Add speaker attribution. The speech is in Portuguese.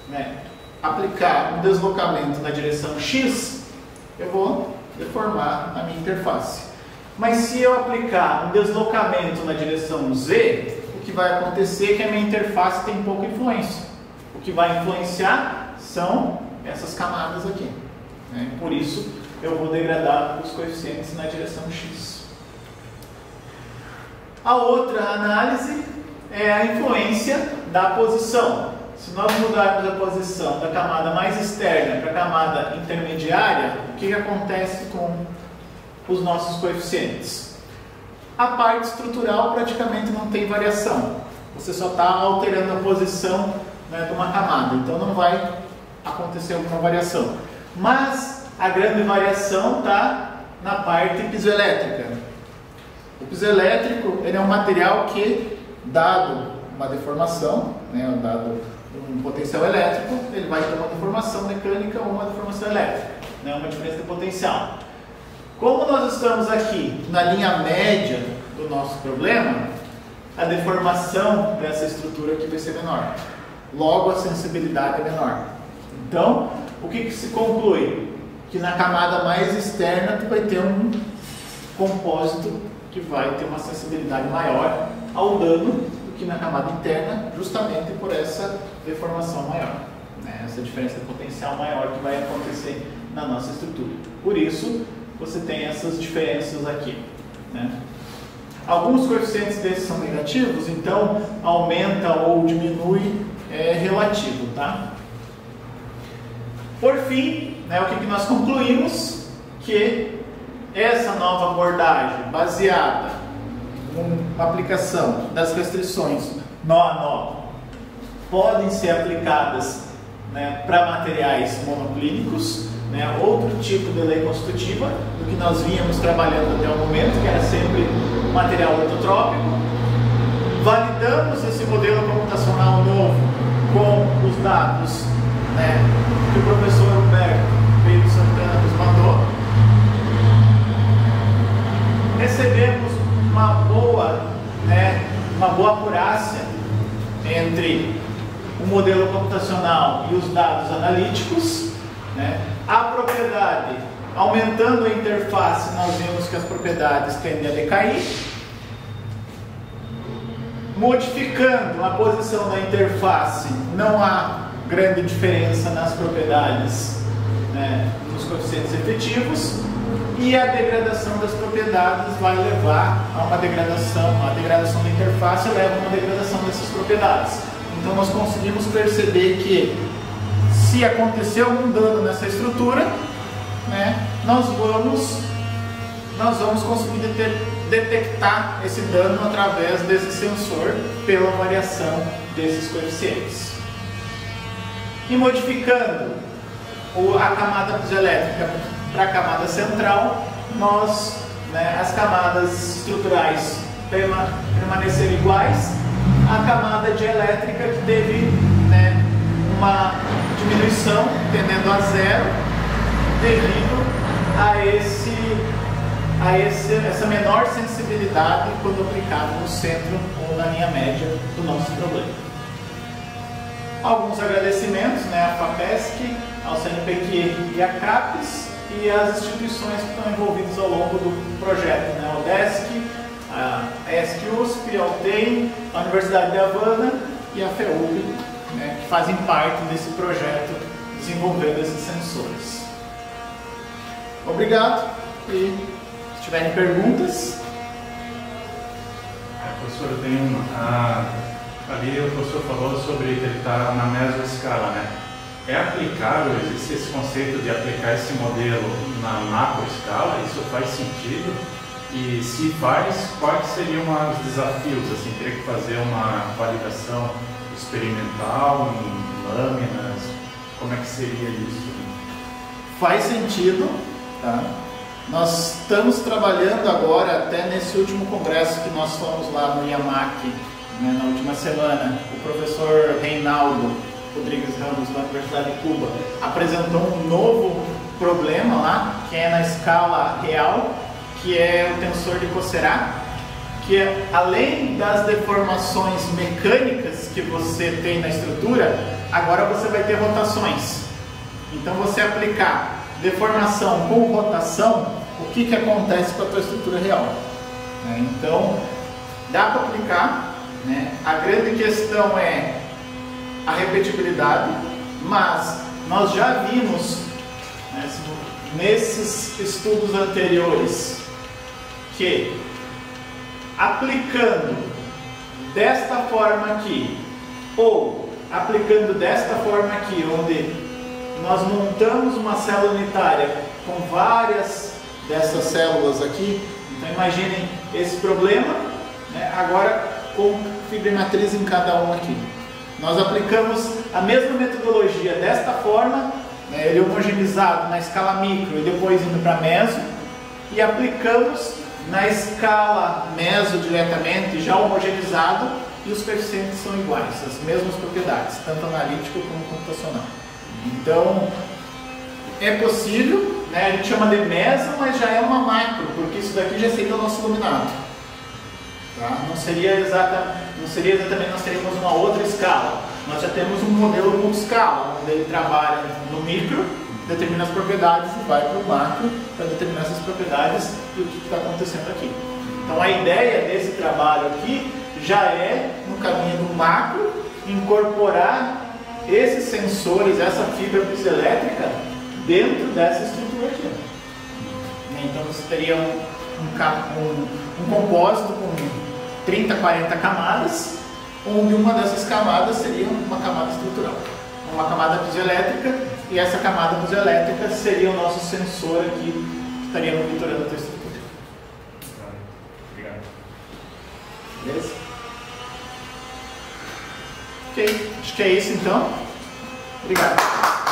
Speaker 1: né, aplicar um deslocamento na direção X, eu vou deformar a minha interface. Mas se eu aplicar um deslocamento na direção Z, o que vai acontecer é que a minha interface tem pouca influência. O que vai influenciar são essas camadas aqui, né? Por isso eu vou degradar os coeficientes na direção X. A outra análise é a influência da posição. Se nós mudarmos a posição da camada mais externa para a camada intermediária, o que acontece com os nossos coeficientes? A parte estrutural praticamente não tem variação. Você só está alterando a posição, né, de uma camada, então não vai acontecer alguma variação. Mas a grande variação está na parte pisoelétrica. O pisoelétrico ele é um material que, dado uma deformação, né, dado um potencial elétrico, ele vai ter uma deformação mecânica ou uma deformação elétrica, né, uma diferença de potencial. Como nós estamos aqui na linha média do nosso problema, a deformação dessa estrutura aqui vai ser menor. Logo, a sensibilidade é menor. Então, o que se conclui? Que na camada mais externa tu vai ter um compósito que vai ter uma sensibilidade maior ao dano do que na camada interna, justamente por essa deformação maior, né? Essa diferença de potencial maior que vai acontecer na nossa estrutura. Por isso, você tem essas diferenças aqui, né? Alguns coeficientes desses são negativos, então aumenta ou diminui é relativo, tá? Por fim, né, o que nós concluímos? Que essa nova abordagem baseada na aplicação das restrições nó a nó podem ser aplicadas, né, para materiais monoclínicos, né, outro tipo de lei constitutiva do que nós vínhamos trabalhando até o momento, que era sempre material ortotrópico. Validamos esse modelo computacional novo com os dados, né, que o professor Humberto Pedro Santana nos mandou. Recebemos uma boa acurácia entre o modelo computacional e os dados analíticos, né? A propriedade, aumentando a interface, nós vimos que as propriedades tendem a decair. Modificando a posição da interface, não há grande diferença nas propriedades, né, nos coeficientes efetivos, e a degradação das propriedades vai levar a uma degradação, a degradação da interface leva a uma degradação dessas propriedades. Então nós conseguimos perceber que se acontecer algum dano nessa estrutura, né, nós vamos conseguir detectar esse dano através desse sensor pela variação desses coeficientes. E modificando a camada pisoelétrica para a camada central, as camadas estruturais permaneceram iguais. A camada dielétrica que teve, né, uma diminuição tendendo a zero devido a essa menor sensibilidade quando aplicado no centro ou na linha média do nosso problema. Alguns agradecimentos, né, à FAPESC, ao CNPq e à CAPES e às instituições que estão envolvidas ao longo do projeto, né, a UDESC, a ESC-USP, a UTEM, a Universidade de Havana e a FEUP, né, que fazem parte desse projeto desenvolvendo esses sensores. Obrigado e se tiverem perguntas.
Speaker 2: Professor, eu tenho uma. Ali o professor falou sobre ele estar na mesoescala, né? É aplicável, existe esse conceito de aplicar esse modelo na macroescala? Isso faz sentido? E se faz, quais seriam os desafios? Assim, teria que fazer uma validação experimental em lâminas? Como é que seria isso?
Speaker 1: Faz sentido, tá? Nós estamos trabalhando agora, até nesse último congresso que nós fomos lá no IAMAC, né, na última semana, o professor Reinaldo Rodrigues Ramos, da Universidade de Cuba, apresentou um novo problema lá, que é na escala real, que é o tensor de Coursera, que além das deformações mecânicas que você tem na estrutura, agora você vai ter rotações. Então você aplicar deformação com rotação, o que acontece com a tua estrutura real? Então dá para aplicar, né? A grande questão é a repetibilidade, mas nós já vimos, né, nesses estudos anteriores que aplicando desta forma aqui ou aplicando desta forma aqui, onde nós montamos uma célula unitária com várias dessas células aqui, então imaginem esse problema, né, agora com fibrimatriz em cada uma aqui. Nós aplicamos a mesma metodologia desta forma, né, ele homogeneizado na escala micro e depois indo para meso, e aplicamos na escala meso diretamente, já homogeneizado, e os coeficientes são iguais, as mesmas propriedades, tanto analítico como computacional. Então, é possível, né, a gente chama de meso, mas já é uma macro, porque isso daqui já seria o nosso iluminado. Tá? Não seria exatamente, nós teríamos uma outra escala. Nós já temos um modelo multiscala, onde ele trabalha no micro, determina as propriedades e vai para o macro para determinar essas propriedades e o que está acontecendo aqui. Então a ideia desse trabalho aqui já é, no caminho do macro, incorporar esses sensores, essa fibra piezoelétrica dentro dessa estrutura aqui. Então você teria um compósito com 30, 40 camadas, onde uma dessas camadas seria uma camada estrutural, uma camada piezoelétrica, e essa camada piezoelétrica seria o nosso sensor aqui, que estaria monitorando a tua estrutura.
Speaker 2: Obrigado.
Speaker 1: Beleza? Ok, acho que é isso então. Obrigado.